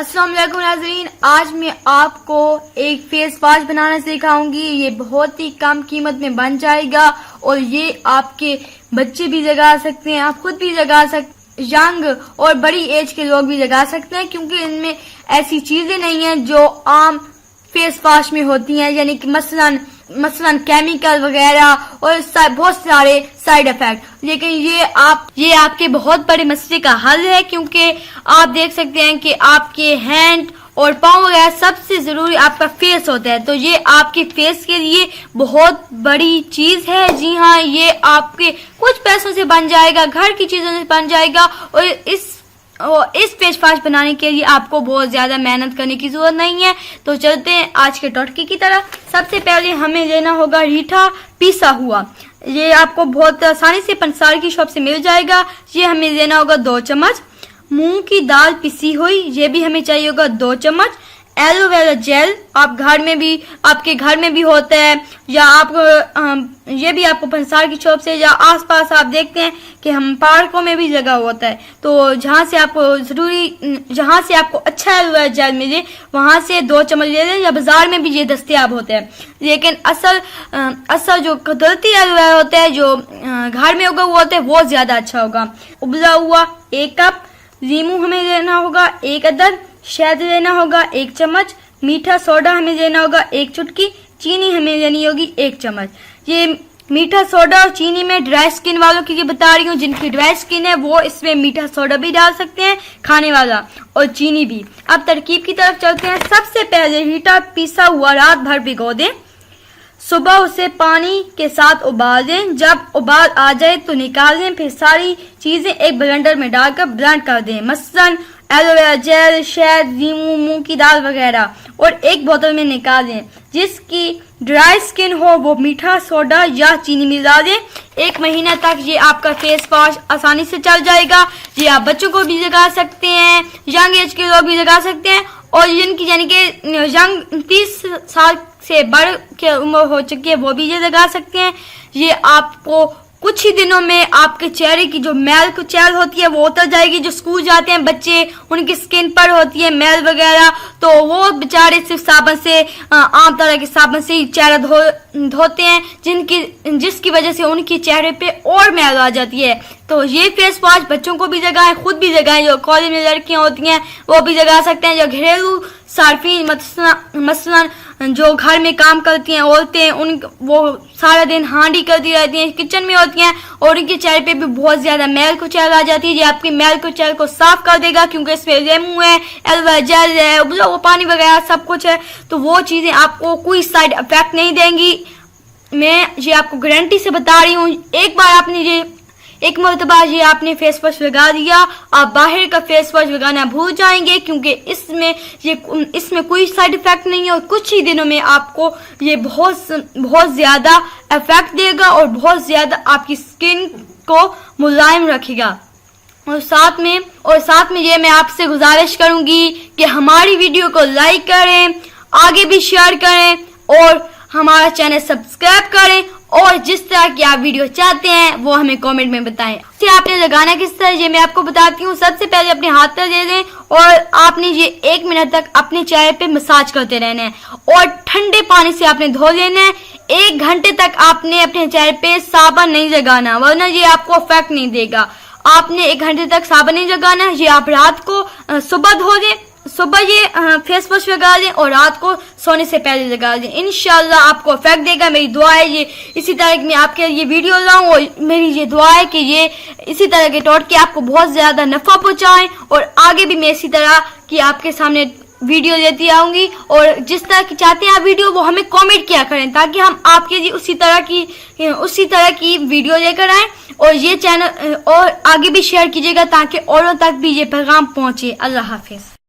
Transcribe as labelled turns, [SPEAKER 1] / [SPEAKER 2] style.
[SPEAKER 1] अस्सलाम वालेकुम नाज़रीन, आज मैं आपको एक फेस वॉश बनाना सिखाऊंगी। ये बहुत ही कम कीमत में बन जाएगा और ये आपके बच्चे भी लगा सकते हैं, आप खुद भी लगा सकते, यंग और बड़ी एज के लोग भी लगा सकते हैं, क्योंकि इनमें ऐसी चीजें नहीं हैं जो आम फेस वॉश में होती हैं, यानी कि मसलन केमिकल वगैरह और बहुत सारे साइड इफेक्ट। लेकिन ये आपके बहुत बड़े मसले का हल है, क्योंकि आप देख सकते हैं कि आपके हैंड और पाँव वगैरह सबसे जरूरी आपका फेस होता है, तो ये आपके फेस के लिए बहुत बड़ी चीज है। जी हाँ, ये आपके कुछ पैसों से बन जाएगा, घर की चीजों से बन जाएगा और इस फेस वॉश बनाने के लिए आपको बहुत ज्यादा मेहनत करने की जरूरत नहीं है। तो चलते हैं आज के टोटके की तरह। सबसे पहले हमें लेना होगा रीठा पिसा हुआ। ये आपको बहुत आसानी से पंसार की शॉप से मिल जाएगा। ये हमें लेना होगा 2 चम्मच। मूंग की दाल पिसी हुई, ये भी हमें चाहिए होगा 2 चम्मच। एलोवेरा जेल आपके घर में भी होता है, या ये भी आपको पंसार की शॉप से या आसपास आप देखते हैं कि हम पार्कों में भी लगा होता है, तो जहाँ से आपको अच्छा एलोवेरा जेल मिले वहां से 2 चम्मच ले लें, या बाजार में भी ये दस्तयाब होता है। लेकिन असल जो कुदरती एलोवेरा होता है, जो घर में उगा हुआ होता है, वो ज्यादा अच्छा होगा। उबला हुआ 1 कप, नींबू हमें लेना होगा 1 अदद, शहद लेना होगा 1 चम्मच, मीठा सोडा हमें लेना होगा 1 चुटकी, चीनी हमें लेनी होगी 1 चम्मच। ये मीठा सोडा और चीनी में ड्राई स्किन वालों के लिए बता रही हूँ। जिनकी ड्राई स्किन है वो इसमें मीठा सोडा भी डाल सकते हैं, खाने वाला, और चीनी भी। अब तरकीब की तरफ चलते हैं। सबसे पहले रीठा पिसा हुआ रात भर भिगो दें, सुबह उसे पानी के साथ उबाल दें। जब उबाल आ जाए तो निकाल दें, फिर सारी चीजें एक ब्लेंडर में डालकर ब्लेंड कर दें, मसलन एलोवेरा जेल, शहद, नींबू, मूंग की दाल वगैरह, और एक बोतल में निकाल दें। जिसकी ड्राई स्किन हो वो मीठा सोडा या चीनी मिला दें। 1 महीना तक ये आपका फेस वॉश आसानी से चल जाएगा। ये आप बच्चों को भी लगा सकते हैं, यंग एज के लोग भी लगा सकते हैं, और जिनकी यानी कि यंग 30 साल से बढ़ के उम्र हो चुकी है वो भी ये लगा सकते हैं। ये आपको कुछ ही दिनों में आपके चेहरे की जो मैल कुचैल होती है वो उतर जाएगी। जो स्कूल जाते हैं बच्चे, उनकी स्किन पर होती है मैल वगैरह, तो वो बेचारे सिर्फ साबुन से, आम तरह के साबुन से ही चेहरा धोते हैं, जिसकी वजह से उनके चेहरे पे और मैल आ जाती है। तो ये फेस वॉश बच्चों को भी लगाएं, खुद भी लगाएं। जो कॉलेज में लड़कियां होती हैं वो भी लगा सकते हैं। जो घरेलू सार्फिन मसलन जो घर में काम करती हैं औरतें, वो सारा दिन हांडी करती रहती हैं, किचन में होती हैं, और उनके चेहरे पे भी बहुत ज्यादा मैल कुचैल आ जाती है। ये आपकी मैल कुचैल को साफ कर देगा, क्योंकि इसमें नींबू है, एलोवेरा जेल है, उबला हुआ पानी वगैरह सब कुछ है, तो वो चीजें आपको कोई साइड इफेक्ट नहीं देंगी। मैं ये आपको गारंटी से बता रही हूँ। एक मरतबा ये आपने फेस वॉश लगा दिया, आप बाहर का फेस वॉश लगाना भूल जाएंगे, क्योंकि इसमें कोई साइड इफेक्ट नहीं है, और कुछ ही दिनों में आपको ये बहुत ज्यादा इफेक्ट देगा और बहुत ज्यादा आपकी स्किन को मुलायम रखेगा। और साथ में ये मैं आपसे गुजारिश करूंगी कि हमारी वीडियो को लाइक करें, आगे भी शेयर करें, और हमारा चैनल सब्सक्राइब करें, और जिस तरह की आप वीडियो चाहते हैं वो हमें कमेंट में बताएं। इसे आपने लगाना किस तरह ये मैं आपको बताती हूँ। सबसे पहले अपने हाथ पर दे दें, और आपने ये 1 मिनट तक अपने चेहरे पे मसाज करते रहना है, और ठंडे पानी से आपने धो लेना है। 1 घंटे तक आपने अपने चेहरे पे साबुन नहीं लगाना, वरना ये आपको इफेक्ट नहीं देगा। आपने 1 घंटे तक साबुन नहीं लगाना। ये आप रात को सुबह धो दें, सुबह ये फेस वॉश लगा दें, और रात को सोने से पहले लगा दें। इंशाल्लाह आपको इफेक्ट देगा। मेरी दुआ है ये इसी तरह की मैं आपके ये वीडियो लाऊं, और मेरी ये दुआ है कि ये इसी तरह के टोटके आपको बहुत ज्यादा नफा पहुंचाएं, और आगे भी मैं इसी तरह की आपके सामने वीडियो लेती आऊंगी। और जिस तरह की चाहते हैं आप वीडियो, वो हमें कमेंट किया करें, ताकि हम आपके लिए उसी तरह की वीडियो लेकर आए, और ये चैनल और आगे भी शेयर कीजिएगा, ताकि औरों तक भी ये पैगाम पहुंचे। अल्लाह हाफिज।